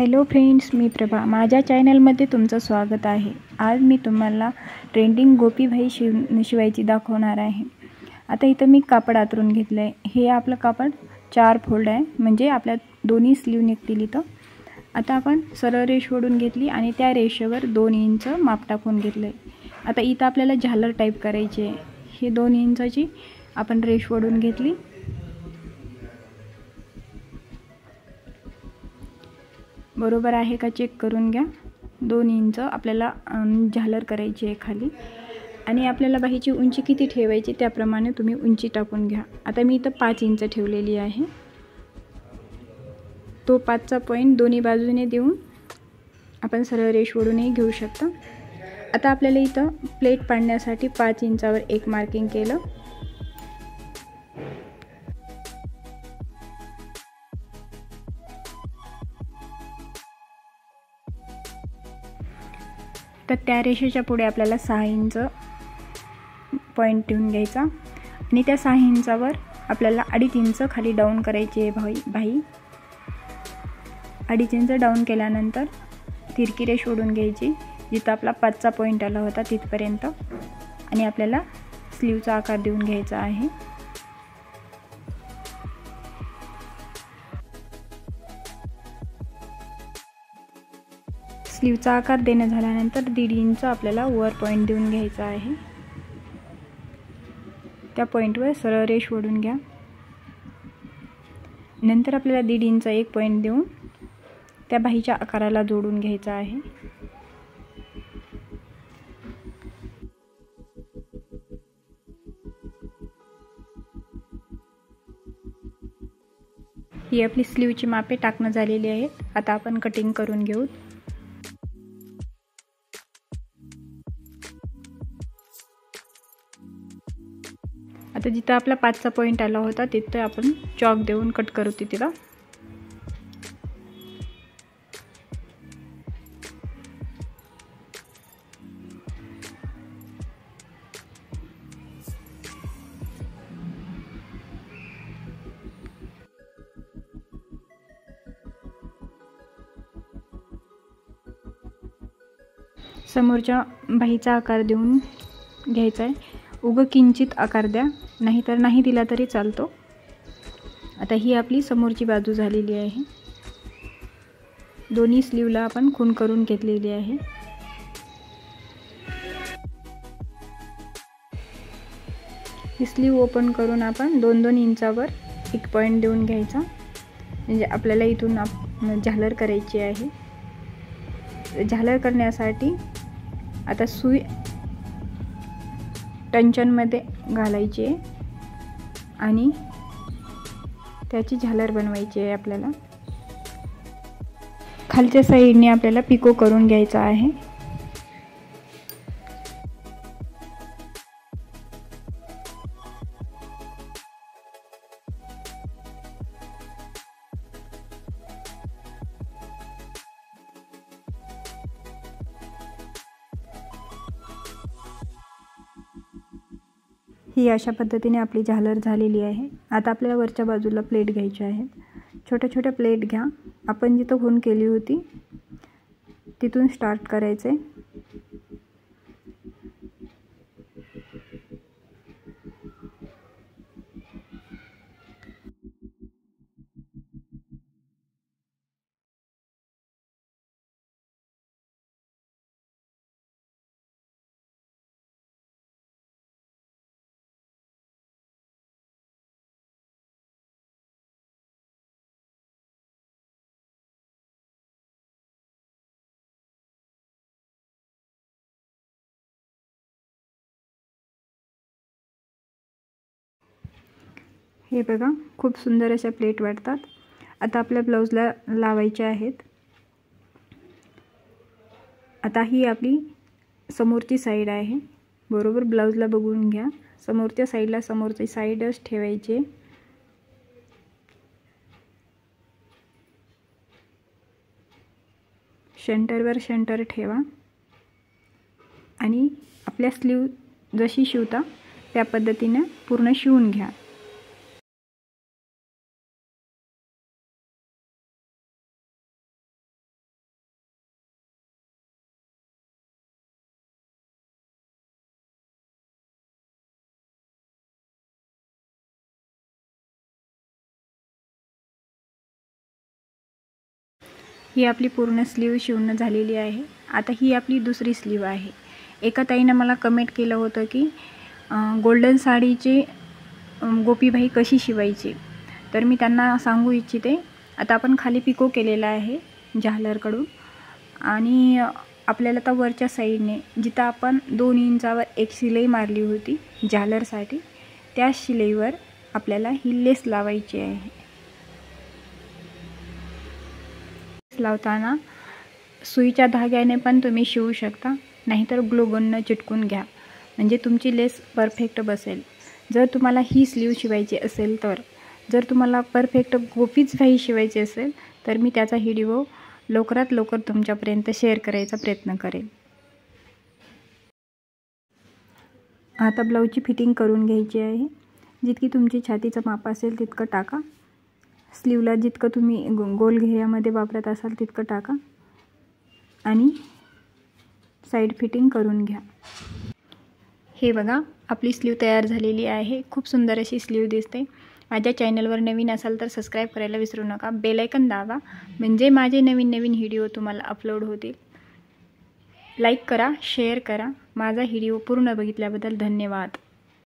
Hello friends, मी प्रभा. माझ्या चॅनलमध्ये तुमचं स्वागत आहे. आज मी तुम्हाला ट्रेंडिंग गोपीभाई शिवायची दाखवणार आहे. आता इथं मी कापड आतरून घेतलं आहे. हे आपलं कापड 4 फोल्ड आहे, म्हणजे आपल्या दोन्ही स्लीव निघतील इथं. आता आपण सरळ रेष ओढून घेतली आणि त्या रेषेवर 2 इंच माप टाकून घेतलं आहे. आता इथं आपल्याला झालर टाईप करायची आहे. हे 2 इंचाची आपण रेष ओढून घेतली. बरोबर आहे का चेक करून घ्या. 2 इंच आपल्याला झालर करायची आहे खाली, आणि आपल्याला बाहीची उंची किती ठेवायची त्याप्रमाणे तुम्ही उंची टाकून घ्या. आता मी इथं 5 इंच ठेवलेली आहे. तो 5चा पॉईंट दोन्ही बाजूने देऊन आपण सरळ रेष ओढूनही घेऊ शकता. आता आपल्याला इथं प्लेट पाडण्यासाठी 5 इंचावर एक मार्किंग केलं. तर त्या रेषेच्या पुढे आपल्याला 6 इंच पॉईंट ठेवून घ्यायचा, आणि त्या 6 इंचावर आपल्याला 2.5 इंच खाली डाऊन करायची आहे बाही. 2.5 इंच डाऊन केल्यानंतर तिरकी रेष ओढून घ्यायची, जिथं आपला 5चा पॉईंट आला होता तिथपर्यंत, आणि आपल्याला स्लीवचा आकार देऊन घ्यायचा आहे. स्लीवचा आकार देणं झाल्यानंतर 1.5 इंच आपल्याला वर पॉईंट देऊन घ्यायचा आहे. त्या पॉईंटवर सरळ रेष ओढून घ्या. नंतर आपल्याला 1.5 इंच एक पॉईंट देऊन त्या बाहीच्या आकाराला जोडून घ्यायचा आहे. ही आपली स्लीवची मापे टाकणं झालेली आहेत. आता आपण कटिंग करून घेऊ. आता जिथं आपला 5चा पॉईंट आला होता तिथं आपण चॉक देऊन कट करू तिला. समोरच्या बाहीचा आकार देऊन घ्यायचा आहे. उगं किंचित आकार द्या, नाहीतर नाही दिला तरी चालतो. आता ही आपली समोरची बाजू झालेली आहे. दोन्ही स्लीवला आपण खूण करून घेतलेली आहे. ही स्लीव ओपन करून आपण 2-2 इंचावर एक पॉईंट देऊन घ्यायचा, म्हणजे आपल्याला इथून झालर करायची आहे. झालर करण्यासाठी आता सुई टंचनमध्ये घालायची आहे आणि त्याची झालर बनवायची आहे. आपल्याला खालच्या साईडने आपल्याला पिको करून घ्यायचा आहे. ही अशा पद्धतीने आपली झालर झालेली आहे. आता आपल्याला वरच्या बाजूला प्लेट घ्यायची आहे. छोट्या छोट्या प्लेट घ्या. आपण जिथं खूण केली होती तिथून स्टार्ट करायचे. हे बघा, खूप सुंदर अशा प्लेट वाटतात. आता आपल्या ब्लाऊजला लावायच्या आहेत. आता ही आपली समोरची साईड आहे. बरोबर ब्लाऊजला बघून घ्या. समोरच्या साईडला समोरची साईडच ठेवायची. सेंटरवर सेंटर ठेवा आणि आपल्या स्लीव जशी शिवता त्या पद्धतीने पूर्ण शिवून घ्या. ही आपली पूर्ण स्लीव शिवणं झालेली आहे। आता ही आपली दुसरी स्लीव आहे। एका ताईनं मला कमेंट केलं होतं की गोल्डन साडीची गोपीबाई कशी शिवायची, तर मी त्यांना सांगू इच्छिते। आता आपण खाली पिको केलेला आहे झालरकडून आणि आपल्याला आता वरच्या साईडने जिथं आपण 2 इंचावर एक शिलाई मारली होती झालरसाठी, त्या शिलाईवर आपल्याला ही लेस लावायची आहे। लावताना सुईच्या धाग्याने पण तुम्ही शिवू शकता, नाहीतर ग्लू गननं चिटकून घ्या, म्हणजे तुमची लेस परफेक्ट बसेल। जर तुम्हाला ही स्लीव शिवायची असेल तर, जर तुम्हाला परफेक्ट गोपीच बाही शिवायची असेल तर मी त्याचा व्हिडिओ लवकरात लवकर तुमच्यापर्यंत शेअर करायचा प्रयत्न करेन। आता ब्लाऊजची फिटिंग करून घ्यायची आहे। जितकी तुमची छातीचं माप असेल तितकं टाका। स्लीवला जितकं तुम्ही गोल घेऱ्यामध्ये वापरत असाल तितकं टाका आणि साईड फिटिंग करून घ्या। हे बघा, आपली स्लीव तयार झालेली आहे। खूप सुंदर अशी स्लीव दिसते। माझ्या चॅनलवर नवीन असाल तर सबस्क्राईब करायला विसरू नका, बेल आयकन दाबा, म्हणजे माझे नवीन व्हिडिओ तुम्हाला अपलोड होतील। लाईक करा, शेअर करा। माझा व्हिडिओ पूर्ण बघितल्याबद्दल धन्यवाद।